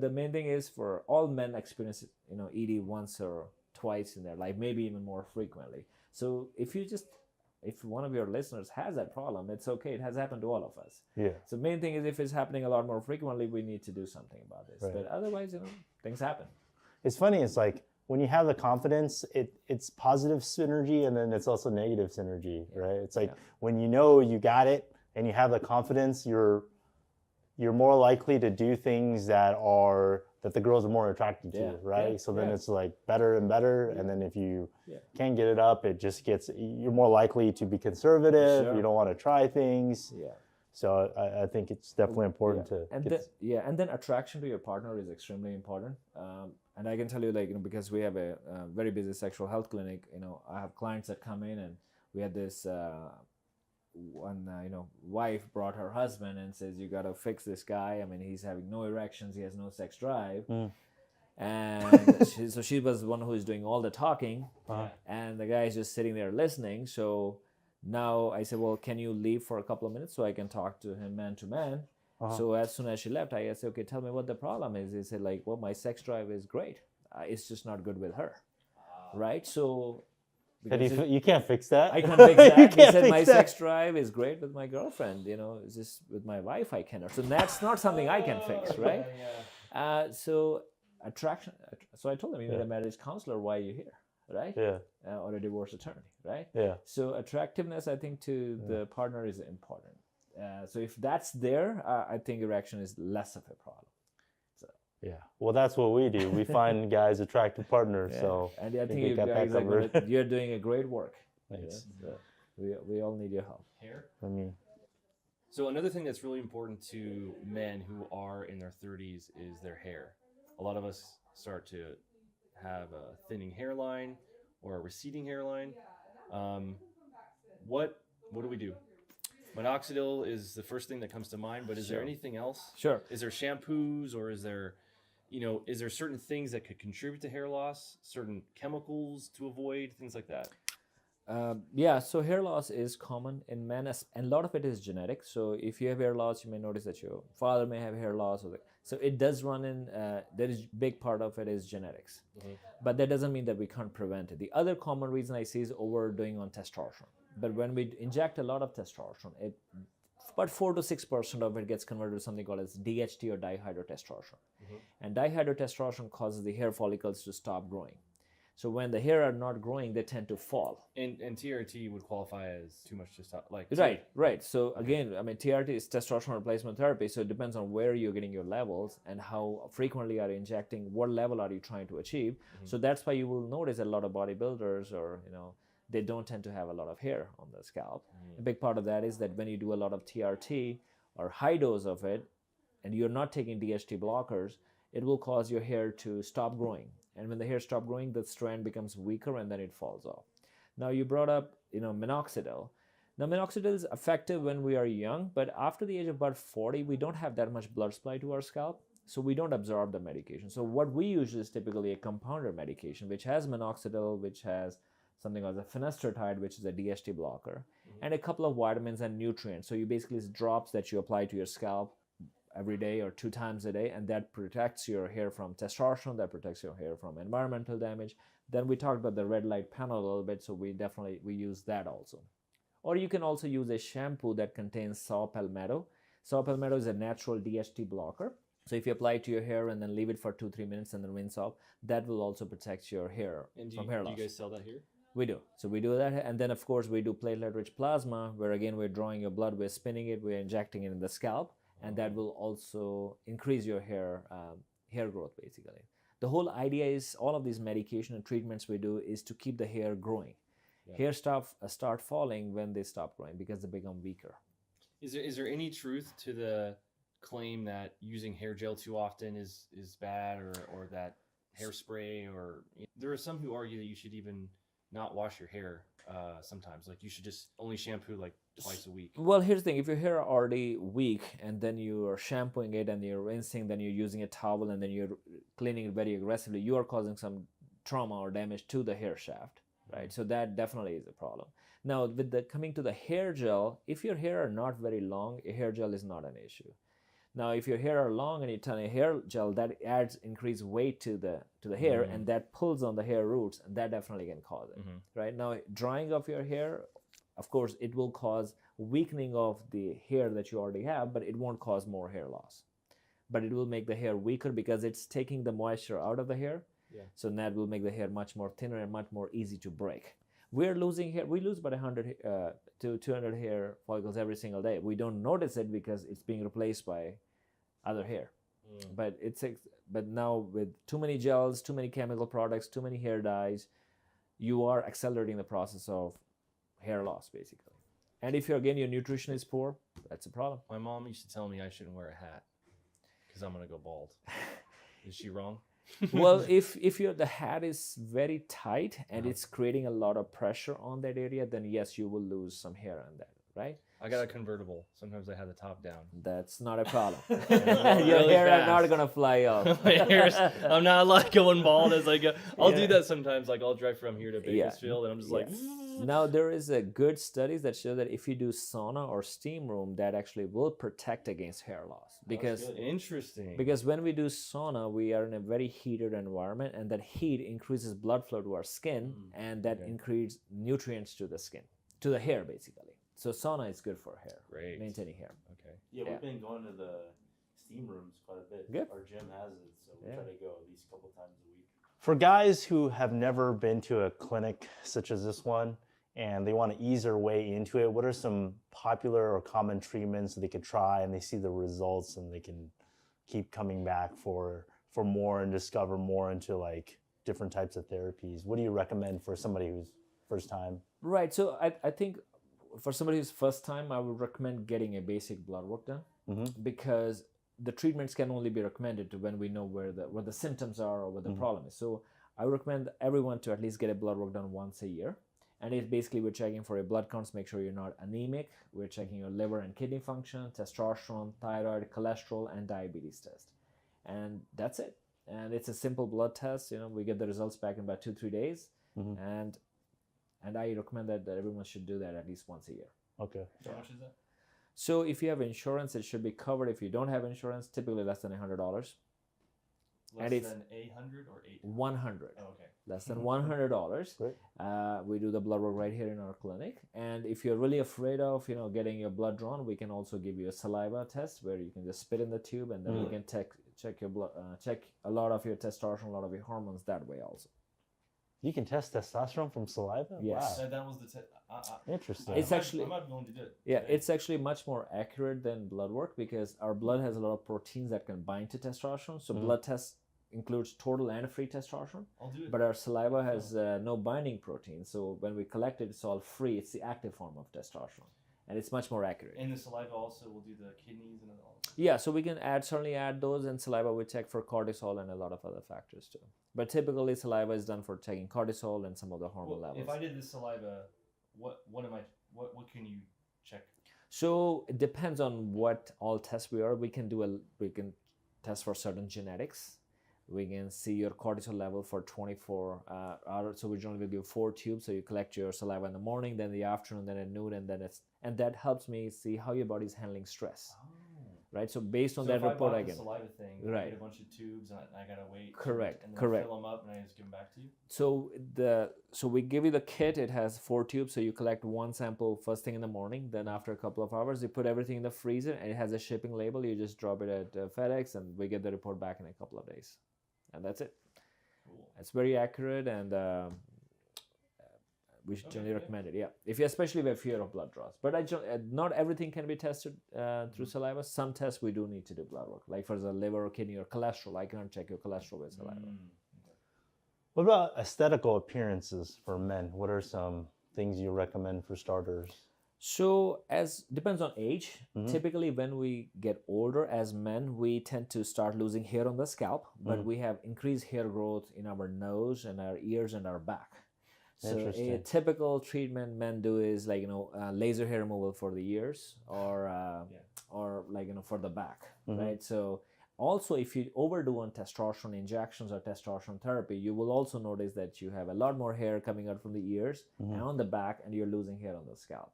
the main thing is, for all men experience ED once or twice in their life, maybe even more frequently. So if one of your listeners has that problem, it's okay. It has happened to all of us. Yeah. So main thing is, if it's happening a lot more frequently, we need to do something about this. Right. But otherwise, things happen. It's funny. It's like when you have the confidence, it's positive synergy, and then it's also negative synergy, right? It's like when you got it and you have the confidence, you're more likely to do things that the girls are more attracted to, right? So then it's like better and better, and then if you can't get it up, you're more likely to be conservative. Sure. You don't want to try things. Yeah. So I think it's definitely important to. And then attraction to your partner is extremely important. And I can tell you, because we have a very busy sexual health clinic, I have clients that come in, and we had this one wife brought her husband and says, you got to fix this guy. I mean, he's having no erections, he has no sex drive. And so she was the one who is doing all the talking, and the guy is just sitting there listening. So now I said, well, can you leave for a couple of minutes so I can talk to him man to man? So as soon as she left, I said, okay, tell me what the problem is. He said, well, my sex drive is great, it's just not good with her. Right? So you can't fix that. I can't fix that. He said, my sex drive is great with my girlfriend. It's just with my wife I cannot. So that's not something I can fix, right? So attraction. So I told him, you need a marriage counselor. Why are you here, right? Yeah. Or a divorce attorney, right? Yeah. So attractiveness, I think, to the partner is important. So if that's there, I think erection is less of a problem. Yeah, well, that's what we do. We find guys attractive partners. So and I think you guys you're doing a great work. Thanks. We all need your help. Hair. So another thing that's really important to men who are in their 30s is their hair. A lot of us start to have a thinning hairline or a receding hairline. What do we do? Minoxidil is the first thing that comes to mind, but is there anything else? Sure. Is there shampoos, or is there certain things that could contribute to hair loss, certain chemicals to avoid, things like that? Yeah, so hair loss is common in men, and a lot of it is genetic. So if you have hair loss, you may notice that your father may have hair loss. So it does run in. There is big part of it is genetics, but that doesn't mean that we can't prevent it. The other common reason I see is overdoing on testosterone. But when we inject a lot of testosterone, about 4 to 6% of it gets converted to something called as DHT or dihydrotestosterone, and dihydrotestosterone causes the hair follicles to stop growing. So when the hair are not growing, they tend to fall. And TRT would qualify as too much testosterone. Right. So again, I mean, TRT is testosterone replacement therapy. So it depends on where you're getting your levels and how frequently are you injecting, what level are you trying to achieve. So that's why you will notice a lot of bodybuilders or, they don't tend to have a lot of hair on the scalp. A big part of that is that when you do a lot of TRT or high dose of it, and you're not taking DHT blockers, it will cause your hair to stop growing. And when the hair stops growing, the strand becomes weaker and then it falls off. Now you brought up, minoxidil. Now minoxidil is effective when we are young, but after the age of about 40, we don't have that much blood supply to our scalp, so we don't absorb the medication. So what we use is typically a compounder medication, which has minoxidil, which has something called a finasteride, which is a DHT blocker, and a couple of vitamins and nutrients. So you basically, it's drops that you apply to your scalp every day or 2 times a day, and that protects your hair from testosterone, that protects your hair from environmental damage. Then we talked about the red light panel a little bit, so we use that also. Or you can also use a shampoo that contains saw palmetto. Saw palmetto is a natural DHT blocker. So if you apply it to your hair and then leave it for 2-3 minutes and then rinse off, that will also protect your hair from hair loss. Do you guys sell that here? We do. So we do that. And then, of course, we do platelet-rich plasma, where, again, we're drawing your blood, we're spinning it, we're injecting it in the scalp, and that will also increase your hair growth, basically. The whole idea is all of these medication and treatments we do is to keep the hair growing. Hair start falling when they stop growing because they become weaker. Is there any truth to the claim that using hair gel too often is bad, or that hairspray, or there are some who argue that you should even not wash your hair sometimes, like you should just only shampoo like twice a week? Well, here's the thing. If your hair are already weak and then you are shampooing it and you're rinsing, then you're using a towel and then you're cleaning it very aggressively, you are causing some trauma or damage to the hair shaft, right? So that definitely is a problem. Now, with coming to the hair gel, if your hair are not very long, a hair gel is not an issue. Now, if your hair are long and you turn a hair gel, that adds increased weight to the hair, and that pulls on the hair roots, and that definitely can cause it, right? Now, drying of your hair, of course, it will cause weakening of the hair that you already have, but it won't cause more hair loss. But it will make the hair weaker because it's taking the moisture out of the hair. So that will make the hair much more thinner and much more easy to break. We're losing hair. We lose about 100 to 200 hair follicles every single day. We don't notice it because it's being replaced by other hair. But now with too many gels, too many chemical products, too many hair dyes, you are accelerating the process of hair loss, basically. And if your nutrition is poor, that's a problem. My mom used to tell me I shouldn't wear a hat because I'm gonna go bald. Is she wrong? Well, if the hat is very tight and it's creating a lot of pressure on that area, then yes, you will lose some hair on that, right? I got a convertible. Sometimes I have the top down. That's not a problem. Your Really hair fast. are not gonna fly off. I'm not like going bald as I go. I'll do that sometimes. Like I'll drive from here to Bakersfield, and I'm just like. Now there is a good studies that show that if you do sauna or steam room, that actually will protect against hair loss. Because Interesting. Because when we do sauna, we are in a very heated environment, and that heat increases blood flow to our skin, and that increases nutrients to the skin, to the hair, basically. So sauna is good for hair. Great. Maintaining hair. Okay. Yeah, we've been going to the steam rooms quite a bit. Good. Our gym has it, so we try to go at least a couple times a week. For guys who have never been to a clinic such as this one and they want to ease their way into it, what are some popular or common treatments that they could try and they see the results and they can keep coming back for more and discover more into like different types of therapies? What do you recommend for somebody who's first time? Right. So I think for somebody who's first time, I would recommend getting a basic blood work done, because the treatments can only be recommended to when we know where the symptoms are or what the problem is. So I would recommend everyone to at least get a blood work done once a year. And it's basically we're checking for your blood counts, make sure you're not anemic. We're checking your liver and kidney function, testosterone, thyroid, cholesterol, and diabetes test. And that's it. And it's a simple blood test. We get the results back in about 2-3 days. And and I recommend that everyone should do that at least once a year. Okay. How much is that? So if you have insurance, it should be covered. If you don't have insurance, typically less than $100. Less And if- than 800 or 800? 100. Oh, okay. Less than $100. Great. We do the blood work right here in our clinic. And if you're really afraid of, getting your blood drawn, we can also give you a saliva test where you can just spit in the tube, and then we can check your blood, check a lot of your testosterone, a lot of your hormones that way also. You can test testosterone from saliva? Yes. Wow. That was the Interesting. It's actually- I'm not going to do it. Yeah, today. it's actually much more accurate than blood work because our blood has a lot of proteins that can bind to testosterone. So blood test includes total and free testosterone, I'll do it. but our saliva has no binding protein. So when we collect it, it's all free. It's the active form of testosterone, and it's much more accurate. And the saliva also will do the kidneys and all. Yeah, so we can certainly add those, and saliva we check for cortisol and a lot of other factors too. But typically saliva is done for checking cortisol and some of the hormone levels. If I did this saliva, what can you check? So it depends on what all tests we are. We can test for certain genetics. We can see your cortisol level for 24 hours. So we generally will give 4 tubes. So you collect your saliva in the morning, then the afternoon, then at noon, and that helps me see how your body's handling stress. Right. So based on So that if I report, bought I the can. saliva thing, I Right. get a bunch of tubes and I gotta wait. Correct, And then correct. I fill them up and I just give them back to you. So we give you the kit. It has 4 tubes. So you collect one sample first thing in the morning. Then after a couple of hours, you put everything in the freezer, and it has a shipping label. You just drop it at FedEx, and we get the report back in a couple of days, and that's it. Cool. It's very accurate, and we should generally recommend it. Yeah, especially if you have fear of blood draws. But not everything can be tested through saliva. Some tests we do need to do blood work, like for the liver or kidney or cholesterol. I can't check your cholesterol with saliva. What about aesthetical appearances for men? What are some things you recommend for starters? So depends on age. Typically when we get older as men, we tend to start losing hair on the scalp, but we have increased hair growth in our nose and our ears and our back. So a Interesting. typical treatment men do is laser hair removal for the ears or for the back, right? So also if you overdo on testosterone injections or testosterone therapy, you will also notice that you have a lot more hair coming out from the ears and on the back, and you're losing hair on the scalp.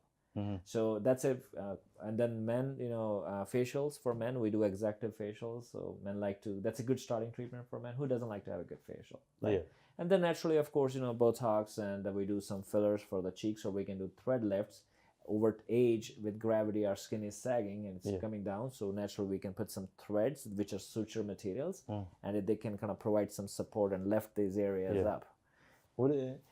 So that's it. And then men, facials for men, we do executive facials. So men that's a good starting treatment for men. Who doesn't like to have a good facial? Right? Yeah. And then naturally, of course, Botox, and we do some fillers for the cheeks, or we can do thread lifts. Over age, with gravity, our skin is sagging and it's coming down. So naturally, we can put some threads, which are suture materials, and they can kind of provide some support and lift these areas up.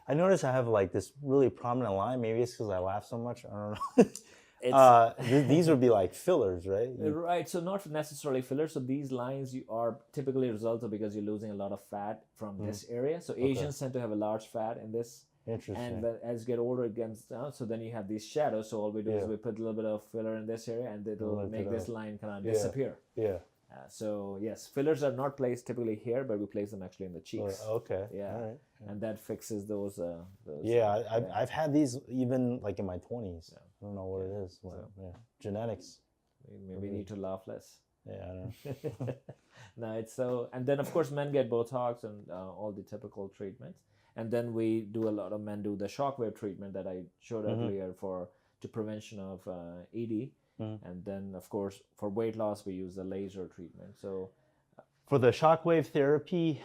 I notice I have like this really prominent line. Maybe it's because I laugh so much. I don't know. These would be like fillers, right? Right, so not necessarily fillers. So these lines are typically a result of because you're losing a lot of fat from this area. So Asians tend to have a large fat in this. Interesting. And as you get older, it gets down. So then you have these shadows. So all we do is we put a little bit of filler in this area, and it'll make this line kind of disappear. Yeah. So yes, fillers are not placed typically here, but we place them actually in the cheeks. Okay. Yeah. All right. And that fixes those. Yeah, I've had these even like in my 20s. I don't know what it is. Genetics. Maybe need to laugh less. Yeah, I don't know. No, it's so. And then of course men get Botox and all the typical treatments. And then a lot of men do the shockwave treatment that I showed earlier to prevention of ED. And then of course for weight loss we use the laser treatment. So for the shockwave therapy,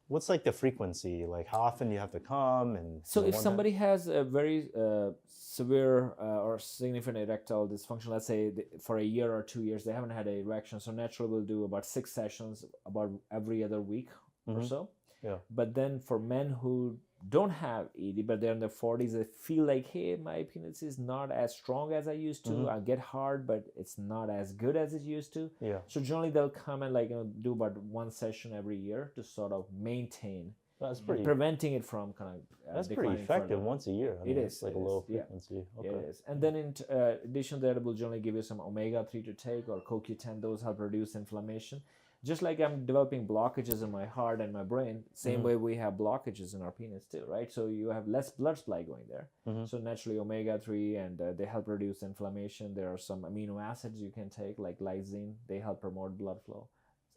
what's like the frequency? Like how often do you have to come? And so if somebody has a very severe or significant erectile dysfunction, let's say for a year or 2 years they haven't had an erection, so naturally we'll do about 6 sessions about every other week or so. Yeah. But then for men who don't have ED, but they're in their 40s, they feel like, hey, my penis is not as strong as I used to. I get hard, but it's not as good as it used to. Yeah. So generally they'll come and do about 1 session every year to sort of maintain, That's pretty. preventing it from kind of That's pretty effective. Once a year. I mean, is. It's like It a low is, yeah. frequency. Okay. It is. And then in addition to that, we'll generally give you some omega-3 to take or CoQ10. Those help reduce inflammation. Just like I'm developing blockages in my heart and my brain, same way we have blockages in our penis too, right? So you have less blood supply going there. So naturally omega-3, and they help reduce inflammation. There are some amino acids you can take like lysine. They help promote blood flow.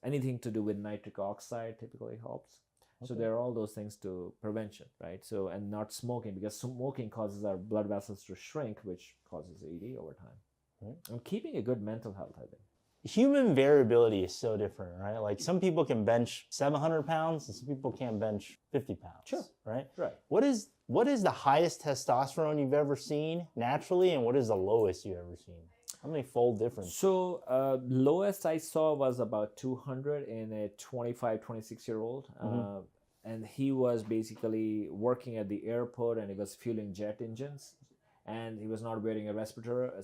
Anything to do with nitric oxide typically helps. So there are all those things to prevention, right? So, and not smoking, because smoking causes our blood vessels to shrink, which causes ED over time. Right. And keeping a good mental health, I think. Human variability is so different, right? Like some people can bench 700 pounds and some people can't bench 50 pounds. Sure. Right? Right. What is the highest testosterone you've ever seen naturally, and what is the lowest you've ever seen? How many fold difference? So lowest I saw was about 200 in a 25, 26-year-old. And he was basically working at the airport and he was fueling jet engines. And he was not wearing a respirator,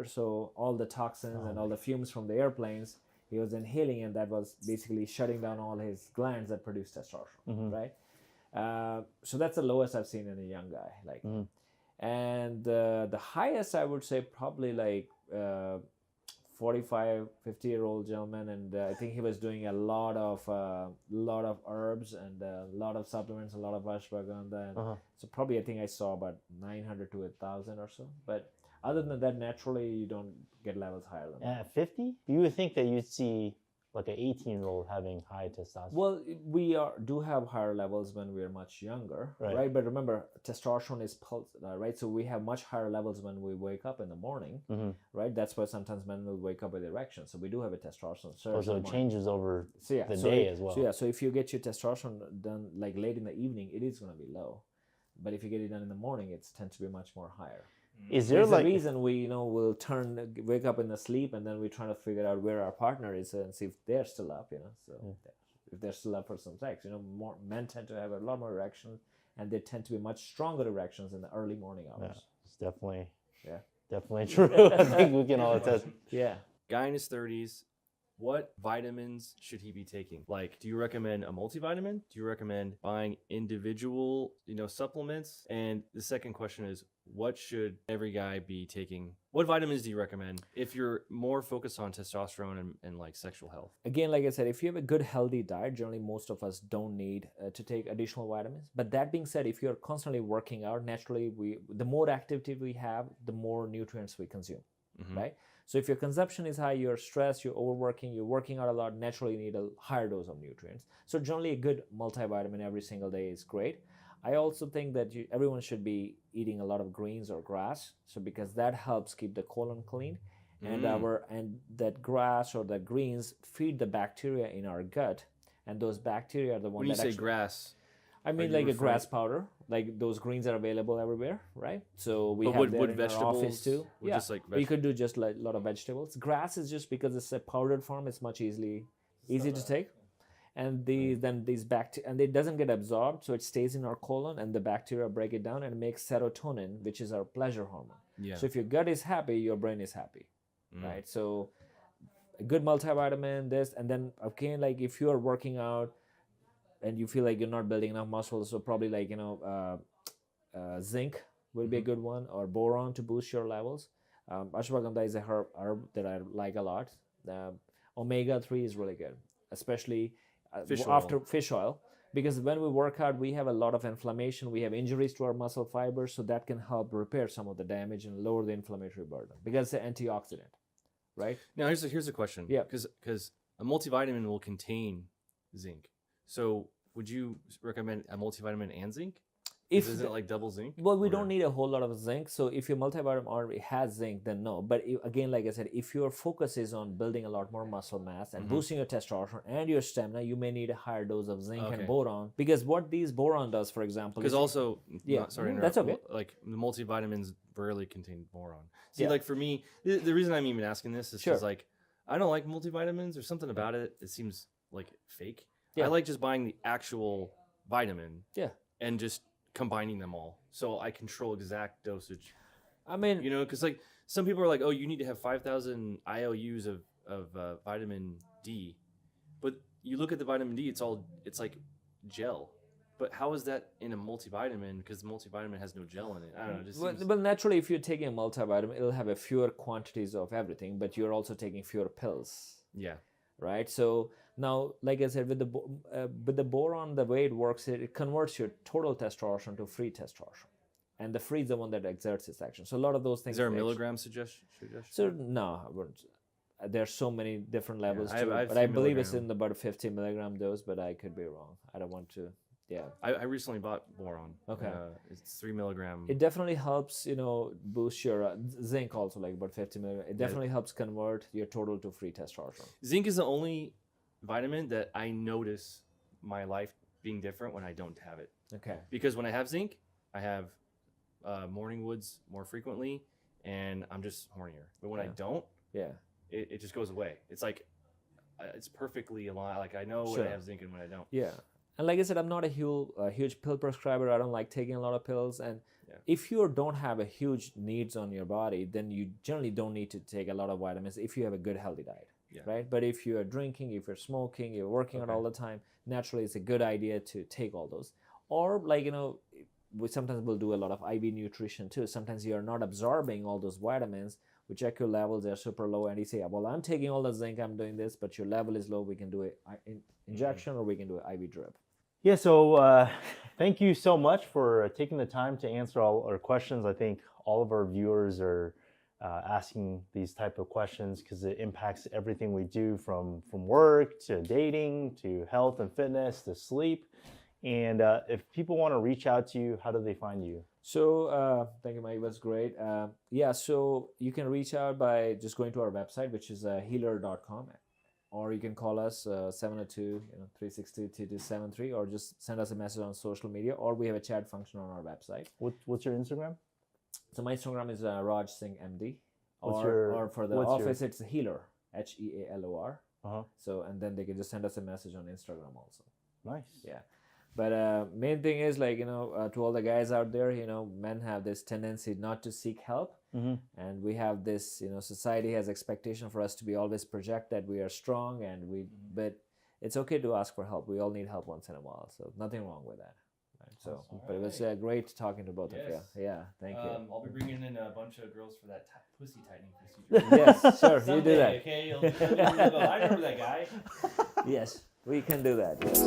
so all the toxins and all the fumes from the airplanes he was inhaling, and that was basically shutting down all his glands that produce testosterone, right? So that's the lowest I've seen in a young guy, like. And the highest I would say probably like 45, 50-year-old gentleman, and I think he was doing a lot of herbs and a lot of supplements, a lot of ashwagandha. And so probably I think I saw about 900 to 1,000 or so. But other than that, naturally you don't get levels higher than that. At 50, you would think that you'd see like an 18-year-old having high testosterone. Well, we do have higher levels when we're much younger, right? But remember, testosterone is pulse, right? So we have much higher levels when we wake up in the morning, right? That's why sometimes men will wake up with erection. So we do have a testosterone surge. So it changes over the so day as well. So if you get your testosterone done like late in the evening, it is going to be low. But if you get it done in the morning, it tends to be much more higher. Is there There's like a reason we will wake up in the sleep, and then we try to figure out where our partner is and see if they're still up, so if they're still up for some sex, more men tend to have a lot more erections, and they tend to be much stronger erections in the early morning hours. It's definitely true. I think we can all attest. Yeah. Guy in his 30s, what vitamins should he be taking? Like, do you recommend a multivitamin? Do you recommend buying individual, supplements? And the second question is, what should every guy be taking? What vitamins do you recommend if you're more focused on testosterone and like sexual health? Again, like I said, if you have a good healthy diet, generally most of us don't need to take additional vitamins. But that being said, if you're constantly working out, naturally the more activity we have, the more nutrients we consume, right? So if your consumption is high, you're stressed, you're overworking, you're working out a lot, naturally you need a higher dose of nutrients. So generally a good multivitamin every single day is great. I also think that everyone should be eating a lot of greens or grass, so because that helps keep the colon clean, and that grass or the greens feed the bacteria in our gut, and those bacteria are the ones when you say grass, I mean like a grass powder, like those greens are available everywhere, right? So we have that in our office too. Yeah, just like you could do just like a lot of vegetables. Grass is just because it's a powdered form, it's much easy to take. And these bacteria, and it doesn't get absorbed, so it stays in our colon, and the bacteria break it down and make serotonin, which is our pleasure hormone. Yeah. So if your gut is happy, your brain is happy, right? So a good multivitamin, this, and then again, like if you are working out and you feel like you're not building enough muscles, so probably like zinc will be a good one, or boron to boost your levels. Ashwagandha is a herb that I like a lot. Omega-3 is really good, especially after fish oil, because when we work out, we have a lot of inflammation, we have injuries to our muscle fibers, so that can help repair some of the damage and lower the inflammatory burden because it's an antioxidant, right? Now here's a question. Yeah. Because a multivitamin will contain zinc. So would you recommend a multivitamin and zinc? Is it like double zinc? Well, we don't need a whole lot of zinc. So if your multivitamin already has zinc, then no. But again, like I said, if your focus is on building a lot more muscle mass and boosting your testosterone and your stamina, you may need a higher dose of zinc and boron. Because what these boron does, for example, because also, sorry, that's okay. Like the multivitamins rarely contain boron. See, like for me, the reason I'm even asking this is because like I don't like multivitamins. There's something about it. It seems like fake. I like just buying the actual vitamin. Yeah. And just combining them all, so I control exact dosage. I mean, because like some people are like, oh, you need to have 5,000 IOUs of vitamin D, but you look at the vitamin D, it's like gel. But how is that in a multivitamin? Because the multivitamin has no gel in it. I don't know. It just well, naturally, if you're taking a multivitamin, it'll have a fewer quantities of everything, but you're also taking fewer pills. Yeah. Right. So now, like I said, with the boron, the way it works, it converts your total testosterone to free testosterone, and the free is the one that exerts its action. So a lot of those things. Is there a milligram suggestion? So no, I wouldn't. there's so many different levels I to have it, but I 3 believe it's milligram. in about a 50 milligram dose, but I could be wrong. I don't want to. Yeah, I recently bought boron. Okay. It's 3 milligram. it definitely helps, boost your zinc also, like about 50 milligram. It definitely helps convert your total to free testosterone. Zinc is the only vitamin that I notice my life being different when I don't have it. Okay. Because when I have zinc, I have morning woods more frequently, and I'm just hornier. But when I Yeah. don't, Yeah. it just goes away. It's like it's perfectly aligned. Like I know when Sure. I have zinc and when I don't. Yeah. And like I said, I'm not a huge pill prescriber. I don't like taking a lot of pills. And Yeah. if you don't have a huge needs on your body, then you generally don't need to take a lot of vitamins if you have a good healthy diet, Yeah. right? But if you are drinking, if you're smoking, you're working out Okay. all the time, naturally it's a good idea to take all those. Or like, we sometimes will do a lot of IV nutrition too. Sometimes you are not absorbing all those vitamins. We check your levels, they're super low, and you say, well, I'm taking all the zinc, I'm doing this, but your level is low. We can do an injection or we can do an IV drip. Yeah, so thank you so much for taking the time to answer all our questions. I think all of our viewers are asking these type of questions because it impacts everything we do from work to dating to health and fitness to sleep. And if people want to reach out to you, how do they find you? So thank you, Mike. That's great. Yeah, so you can reach out by just going to our website, which is healer.com, or you can call us 702-362-2273, or just send us a message on social media, or we have a chat function on our website. What's your Instagram? So my Instagram is Raj Singh MD, What's or for the what's office it's Healer, HEALOR. Uh-huh. So and then they can just send us a message on Instagram also. Nice. Yeah. But main thing is like, to all the guys out there, men have this tendency not to seek help. Mm-hmm. And we have this, society has expectation for us to be always project that we are strong, but it's okay to ask for help. We all need help once in a while. So nothing wrong with that. Right? So, Awesome. but it was great talking to both of you. Yes. Yeah. Thank you. I'll be bringing in a bunch of girls for that pussy tightening procedure. Yes, sure. You do Someday, that. okay? You'll go, I remember that guy. Yes, we can do that. Yes.